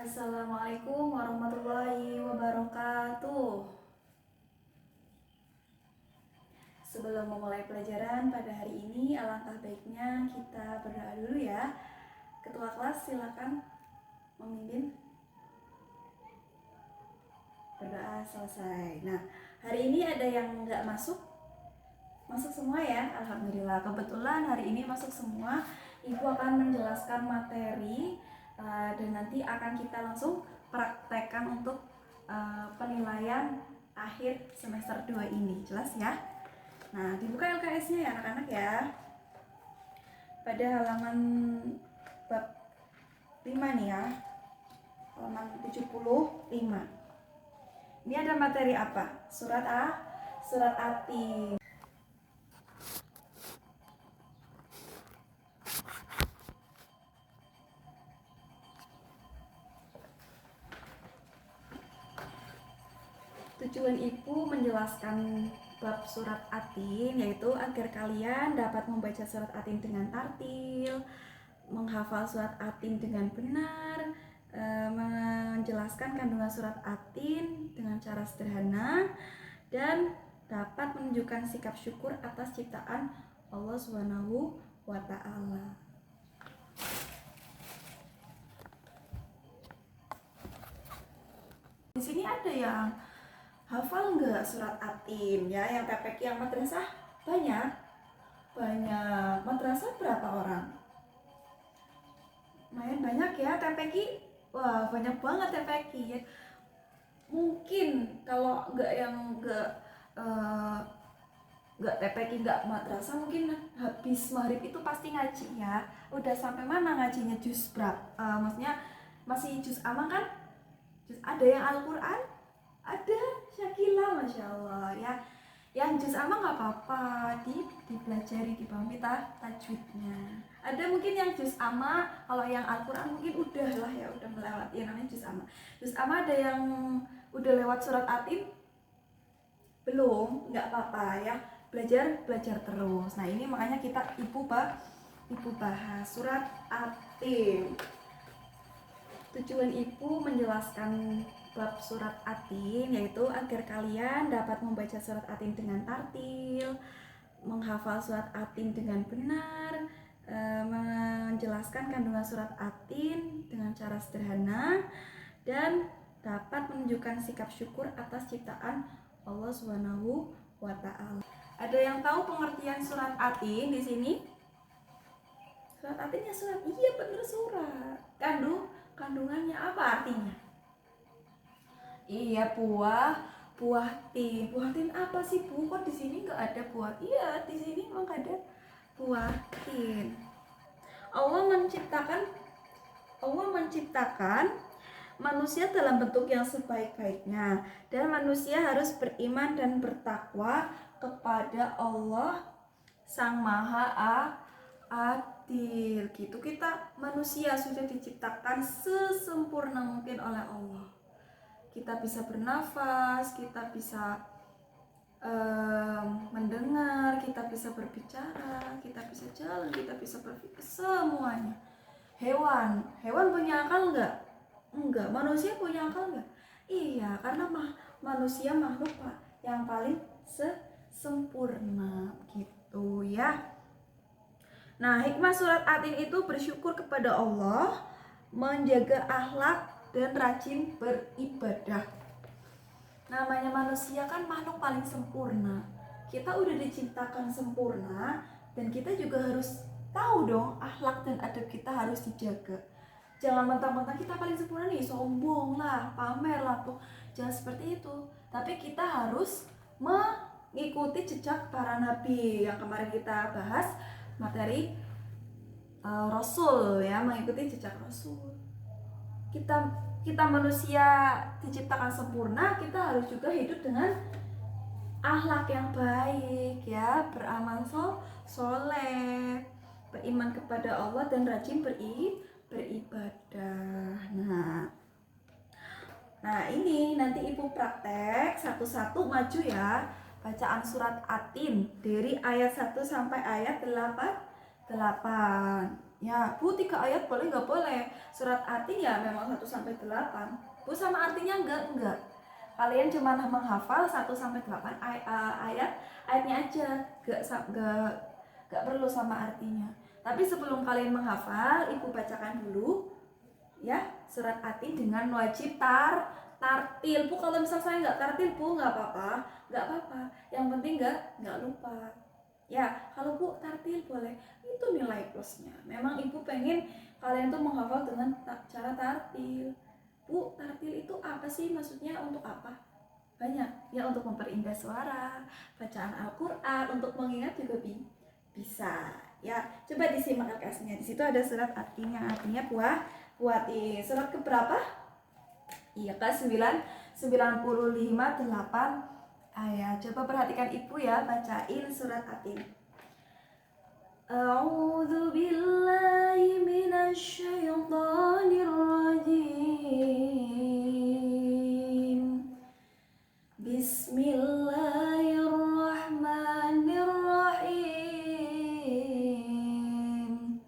Assalamualaikum warahmatullahi wabarakatuh. Sebelum memulai pelajaran pada hari ini, alangkah baiknya kita berdoa dulu ya. Ketua kelas silakan memimpin. Berdoa selesai. Nah, hari ini ada yang nggak masuk? Masuk semua ya? Alhamdulillah. Kebetulan hari ini masuk semua. Ibu akan menjelaskan materi dan nanti akan kita langsung praktekkan untuk penilaian akhir semester 2 ini. Jelas ya? Nah, dibuka LKS-nya ya anak-anak ya. Pada halaman bab 5 nih ya. Halaman 75. Ini ada materi apa? Surat Atin. Tujuan ibu menjelaskan bab surat Atin yaitu agar kalian dapat membaca surat Atin dengan tartil, menghafal surat Atin dengan benar, menjelaskan kandungan surat Atin dengan cara sederhana, dan dapat menunjukkan sikap syukur atas ciptaan Allah Subhanahu wa Ta'ala. Di sini ada yang hafal nggak surat Atin ya, yang TPQ yang madrasah banyak. Madrasah berapa orang? Lumayan banyak ya TPQ. Wah, banyak banget TPQ ya. Mungkin kalau nggak TPQ nggak madrasah, mungkin habis maghrib itu pasti ngaji ya. Udah sampai mana ngajinya? Juz berapa? Maksudnya masih juz amma kan? Ada yang Al-Quran? Ada. Syakila, Masya Allah ya. Yang juz amma nggak apa-apa, dipelajari, dipahami tajwidnya. Ada mungkin yang juz amma, kalau yang Al-Quran mungkin udah lah ya, udah melewati yang namanya juz amma. Juz amma ada yang udah lewat surat Atin? Belum, nggak apa-apa ya. Belajar terus. Nah, ini makanya ibu bahas surat Atin. Tujuan ibu menjelaskan bab surat Atin yaitu agar kalian dapat membaca surat Atin dengan tartil, menghafal surat Atin dengan benar, menjelaskan kandungan surat Atin dengan cara sederhana, dan dapat menunjukkan sikap syukur atas ciptaan Allah Subhanahu wa Ta'ala. Ada yang tahu pengertian surat Atin di sini? Surat Atin ya surat, iya bener surat. Kandungannya apa artinya? Iya, buah tin. Buah tin apa sih, Bu? Kok di sini nggak ada buah? Iya, di sini memang ada buah tin. Allah menciptakan manusia dalam bentuk yang sebaik-baiknya, dan manusia harus beriman dan bertakwa kepada Allah Sang Maha Adil. Gitu, kita manusia sudah diciptakan sesempurna mungkin oleh Allah. Kita bisa bernafas, kita bisa mendengar, kita bisa berbicara, kita bisa jalan, kita bisa berpikir, semuanya. Hewan punya akal nggak? Enggak. Manusia punya akal nggak? Iya, karena manusia makhluk yang paling sempurna gitu ya. Nah, hikmah surat Atin itu bersyukur kepada Allah, menjaga akhlak, dan rajin beribadah. Namanya manusia kan makhluk paling sempurna. Kita udah diciptakan sempurna, dan kita juga harus tahu dong akhlak dan adab kita harus dijaga. Jangan mentang-mentang kita paling sempurna nih, sombong lah, pamer lah tuh. Jangan seperti itu. Tapi kita harus mengikuti jejak para nabi yang kemarin kita bahas materi Rasul ya, mengikuti jejak Rasul. Kita manusia diciptakan sempurna, kita harus juga hidup dengan akhlak yang baik ya, beramal soleh, beriman kepada Allah, dan rajin beribadah. Nah ini nanti ibu praktek satu-satu maju ya, bacaan surat Atin dari ayat 1 sampai ayat 8. Ya, Bu 3 ayat boleh nggak boleh. Surat Atin ya memang 1 sampai 8. Bu sama artinya enggak. Kalian cuma menghafal 1 sampai 8 ayat ayatnya aja, nggak perlu sama artinya. Tapi sebelum kalian menghafal, Ibu bacakan dulu ya surat Atin dengan wajib tartil. Bu kalau misal saya nggak tartil, Bu nggak apa-apa. Yang penting nggak lupa. Ya, kalau Bu tartil boleh, itu nilai plusnya. Memang Ibu pengen kalian tuh menghafal dengan cara tartil. Bu, tartil itu apa sih? Maksudnya untuk apa? Banyak. Ya, untuk memperindah suara, bacaan Al-Quran, untuk mengingat juga bisa. Ya, coba disimak LKS-nya. Di situ ada surat artinya buati. Surat keberapa? Iya, ke 95 8 ayat. Coba perhatikan Ibu ya, bacain surat Atin. A'udzu billahi minasy syaithanir rajim. Bismillahirrahmanirrahim.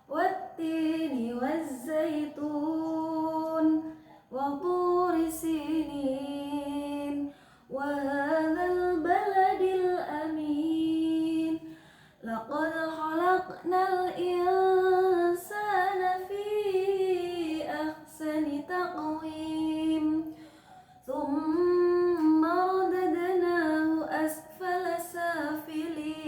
Wattini wazzaitun wa turi sinin wa hadzal baladil amin. Laqad khalaqnal insana fi ahsani taqwim. Thumma radadnahu asfala safilin.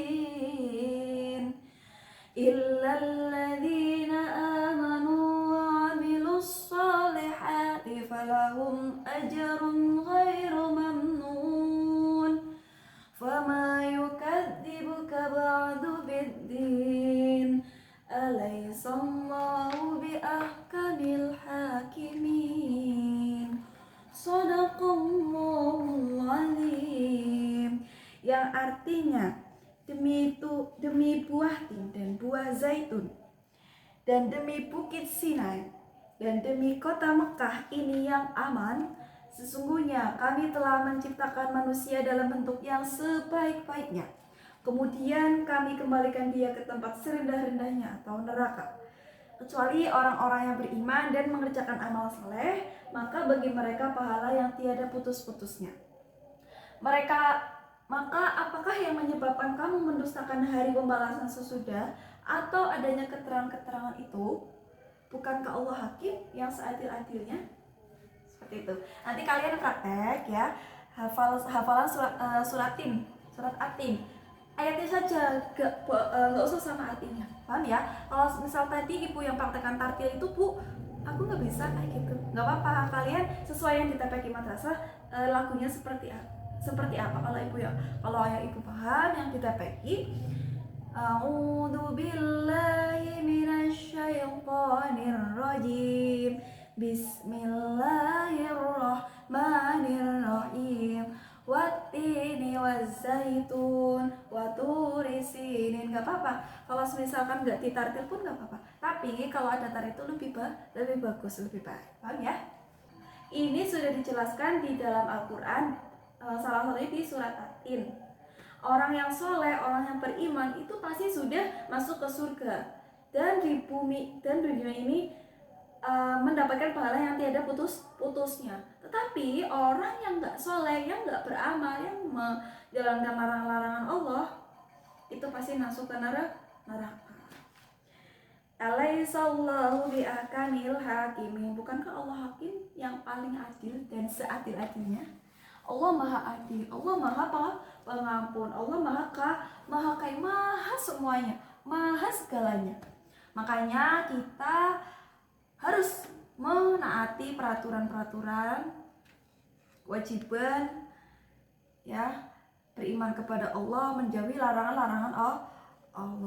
Illal ladzina amanu wa 'amilus shalihati falahum ajrun ghairu mamnun. Fama yukadzibuka ba'du biddin. Alaysallahu biahkamil hakimin. Shadaqallahul azim. Yang artinya demi buah tin dan buah zaitun, dan demi bukit Sinai, dan demi kota Mekah ini yang aman, sesungguhnya kami telah menciptakan manusia dalam bentuk yang sebaik-baiknya. Kemudian kami kembalikan dia ke tempat serendah-rendahnya atau neraka. Kecuali orang-orang yang beriman dan mengerjakan amal saleh, maka bagi mereka pahala yang tiada putus-putusnya. Maka apakah yang menyebabkan kamu mendustakan hari pembalasan sesudah atau adanya keterangan-keterangan itu? Bukankah Allah hakim yang seadil-adilnya? Seperti itu. Nanti kalian praktek ya, hafalan surat Atin. Ayatnya saja, gak usah sama artinya. Paham ya? Kalau misal tadi Ibu yang praktekkan tartil itu, Bu, aku nggak bisa kayak gitu. Nggak apa-apa, kalian sesuai yang di TPQ Madrasah, lagunya seperti apa. Kalau yang Ibu paham yang di TPQ, A'udzu billahi minasy syaithanir rajim. Bismillahirrahmanirrahim. Wattini wazzaitun wa turi sinin. Gak apa-apa. Kalau misalkan nggak ditartil pun nggak apa-apa. Tapi kalau ada tar itu lebih bagus, lebih baik. Paham ya? Ini sudah dijelaskan di dalam Al-Quran, salah satunya di surat Atin. Orang yang soleh, orang yang beriman itu pasti sudah masuk ke surga, dan di dunia ini mendapatkan pahala yang tiada putusnya. Tetapi orang yang nggak soleh, yang nggak beramal, yang menjalankan larangan-larangan Allah, itu pasti masuk ke neraka. Alaysallahu biahkamil hakimin. Bukankah Allah hakim yang paling adil dan seadil-adilnya? Allah maha adil, Allah maha pengampun, Allah maha kaya, maha semuanya, maha segalanya. Makanya kita harus menaati peraturan-peraturan, kewajiban ya, beriman kepada Allah, menjauhi larangan-larangan Allah.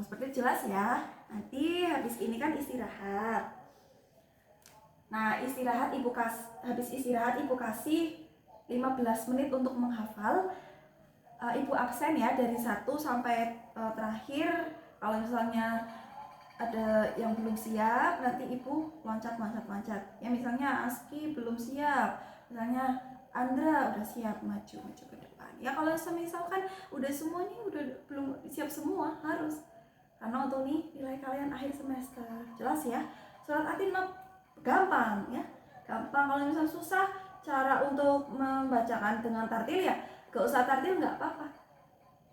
Seperti jelas ya. Nanti habis ini kan istirahat. Nah, habis istirahat Ibu kasih 15 menit untuk menghafal. Ibu absen ya dari 1 sampai terakhir. Kalau misalnya ada yang belum siap, nanti Ibu loncat. Ya misalnya Aski belum siap, misalnya Andra udah siap, maju ke depan. Ya kalau misalkan udah semuanya udah belum siap semua, harus karena untuk nilai kalian akhir semester. Jelas ya? Surat Atin mah gampang ya, gampang. Kalau misalnya susah cara untuk membacakan dengan tartil ya gak usah tartil, nggak apa-apa.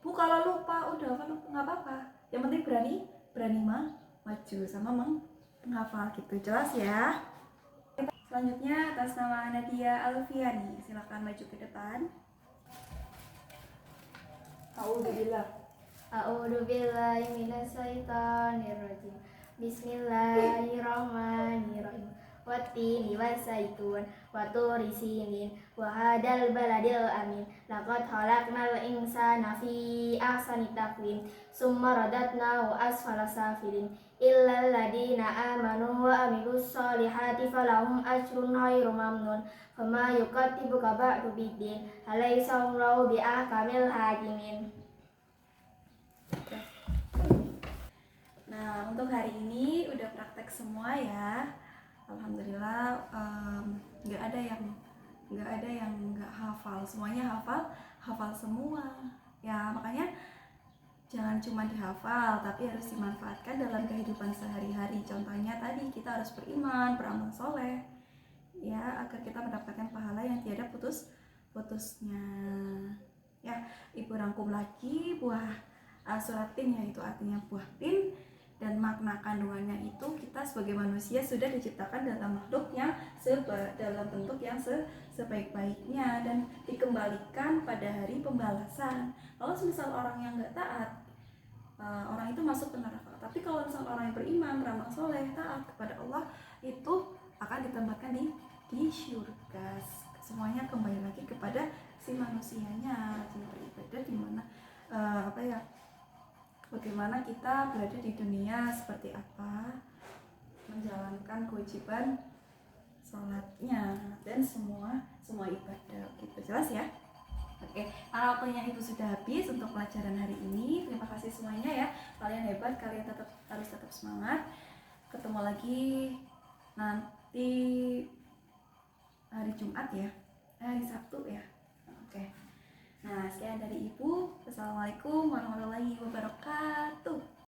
Kalau lupa udah nggak apa-apa, yang penting berani maju sama menghafal gitu. Jelas ya? Selanjutnya atas nama Nadia Alfiani, silakan maju ke depan. A'udzu billahi minasyaitonir rajim. Bismillahirrahmanirrahim. Wattini wazaitun wa turi sinin wa hadal baladil amin. Laqad khalaqnal insana fi ahsani taqwim. Summa radatnahu asfala safilin. Illal ladina amanu wa amilus solihati falahum ajrun ghairu mamnun. Fama yukadzibuka ba'du biddin. Alaysa Allahu biahkamil hakimin. Nah, untuk hari ini udah praktek semua ya. Alhamdulillah, nggak ada yang nggak hafal, semuanya hafal semua ya. Makanya jangan cuma dihafal, tapi harus dimanfaatkan dalam kehidupan sehari-hari. Contohnya tadi kita harus beriman, beramal soleh ya, agar kita mendapatkan pahala yang tiada putusnya ya. Ibu rangkum lagi buah surat tin, yaitu artinya buah tin, dan makna kandungannya itu kita sebagai manusia sudah diciptakan dalam makhluk yang dalam bentuk yang sebaik-baiknya dan dikembalikan pada hari pembalasan. Kalau misal orang yang nggak taat, orang itu masuk ke neraka. Tapi kalau misal orang yang beriman, beramal soleh, taat kepada Allah, itu akan ditempatkan di syurga. Semuanya kembali lagi kepada si manusianya, rajin beribadah, di mana bagaimana kita berada di dunia, seperti apa menjalankan kewajiban sholatnya dan semua ibadah gitu. Jelas ya? Oke, waktunya Ibu sudah habis untuk pelajaran hari ini. Terima kasih semuanya ya, kalian hebat, kalian harus tetap semangat. Ketemu lagi nanti hari Jumat ya, hari Sabtu ya. Oke. Nah, sekian dari Ibu. Wassalamualaikum warahmatullahi wabarakatuh.